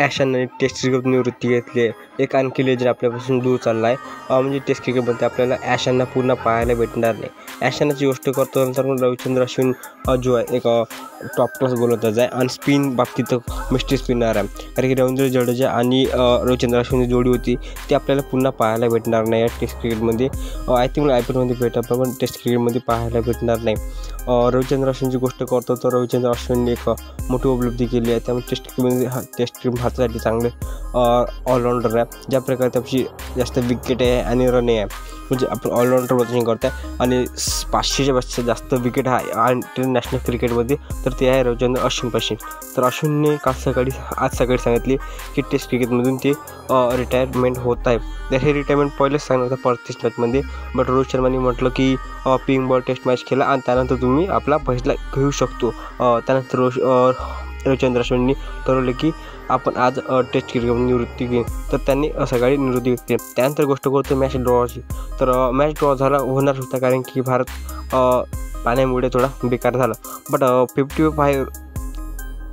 ॲशनने taste cricket निवृत्ती घेतली आहे. एक आणखी लेजंड आपल्यापासून दूर चालला आहे. म्हणजे टेस्ट क्रिकेटमध्ये आपल्याला ॲशनना पुन्हा पाहायला भेटणार नाही. ॲशनची गोष्ट करतो नंतर रविचंद्र अश्विन जो आहे एक टॉप क्लास बोलवताच आहे आणि स्पिन बाबतीत मिस्ट्री स्पिनर आहे. कारण की रवींद्र जडेजा आणि रविचंद्र अश्विन जोडी होती ती आपल्याला पुन्हा पाहायला भेटणार नाही टेस्ट क्रिकेटमध्ये. आय थिंक IPLमध्ये भेटत पण टेस्ट क्रिकेटमध्ये पाहायला भेटणार नाही. रविचंद्र अश्विनची गोष्ट करतो तर रविचंद्र अश्विनने एक मोठी उपलब्धी केली आहे. त्यामुळे टेस्ट क्रिकेटमध्ये टेस्ट क्रिकेट भारतासाठी चांगले ऑलराऊंडर आहे. ज्या प्रकारे त्याची जास्त विकेट आहे आणि रन आहे म्हणजे आपण ऑलराऊंडर बॅटिंग करतो आहे आणि 500च्या जास्त विकेट आहे इंटरनॅशनल क्रिकेटमध्ये तर ते आहे रविचंद्र अश्विनपाशी. तर अश्विनने आज सकाळी सांगितले की टेस्ट क्रिकेटमधून ते रिटायरमेंट होत आहे. तर हे रिटायरमेंट पहिलेच सांगितलं होतं परत टेस्ट मॅचमध्ये. बट रोहित शर्माने म्हटलं की पिंक बॉल टेस्ट मॅच खेळा आणि त्यानंतर तुम्ही आपला फैसला घेऊ शकतो. त्यानंतर रविचंद्र अश्विननी ठरवले की आपण आज टेस्ट क्रिकेटमध्ये निवृत्ती घेईन. तर त्यांनी सकाळी निवृत्ती घेतली. त्यानंतर गोष्ट करतो मॅच ड्रॉची. तर मॅच ड्रॉ होणार होता कारण की भारत पाण्यामुळे थोडा बेकार झाला. बट 55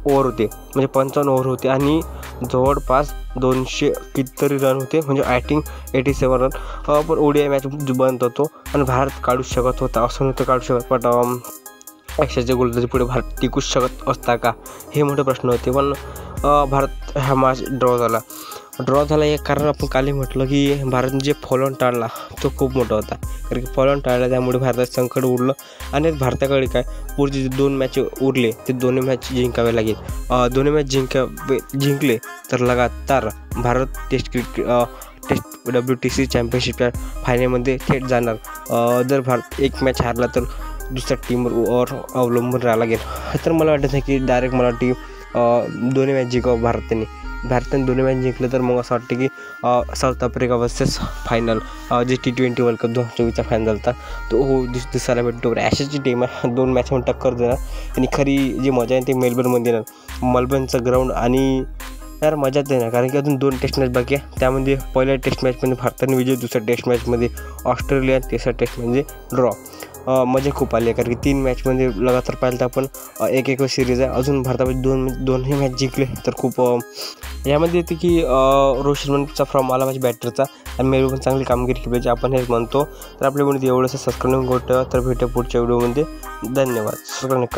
ओव्हर होते म्हणजे 55 ओव्हर होते आणि जवळपास 200 कितीतरी रन होते म्हणजे आय थिंक 87 रन. पण ODI मॅच बंद होतो आणि भारत काढू शकत होता असं नव्हतं काढू शकत. बट 100च्या गोलंदाजी पुढे भारत टिकूच शकत असता का हे मोठे प्रश्न होते. पण भारत हा मॅच ड्रॉ झाला एक कारण आपण कालही म्हटलं की भारतने जे फॉलोअन टाळला तो खूप मोठा होता. कारण की फॉलोअन टाळला त्यामुळे भारताचं संकट उरलं आणि भारताकडे काय पुढचे जे 2 मॅच उरले ते दोन्ही मॅच जिंकावे लागेल. दोन्ही मॅच जिंकले तर लगातार भारत टेस्ट WTC चॅम्पियनशिपच्या फायनलमध्ये थेट जाणार. जर भारत एक मॅच हारला तर दुसऱ्या टीमवर अवलंबून राहायला लागेल. तर मला वाटत नाही की डायरेक्ट मला टीम दोन्ही मॅच जिंकावं भारताने दोन्ही मॅच जिंकलं तर मग असं वाटतं की साऊथ आफ्रिका वर्सेस फायनल जे T20 वर्ल्ड कप 2024चा फायनल होता तो दिसायला भेटतो. ॲशेसची टीम आहे 2 मॅचमध्ये टक्कर देणार आणि खरी जी मजा आहे ती मेलबर्नमध्ये येणार. मेलबर्नचं ग्राउंड आणि यार मजाच येणार कारण की अजून 2 टेस्ट मॅच बाकी आहे. त्यामध्ये पहिल्या टेस्ट मॅचमध्ये भारताने विजय, दुसऱ्या टेस्ट मॅचमध्ये ऑस्ट्रेलिया, तिसऱ्या टेस्ट म्हणजे ड्रॉ. मजा खूप आली आहे कारण की 3 मॅचमध्ये लगातार पाहिलं तर आपण एक सिरीज आहे. अजून भारतामध्ये दोन्ही मॅच जिंकले तर खूप यामध्ये येते की रोहित शर्माचा फॉर्म आला माझ्या बॅटरचा आणि मेलबर्न पण चांगली कामगिरी केली पाहिजे आपण हेच म्हणतो. तर आपल्या एवढंच सबस्क्राईब करून तर भेटूया पुढच्या व्हिडिओमध्ये. धन्यवाद. सबस्क्राईब करा.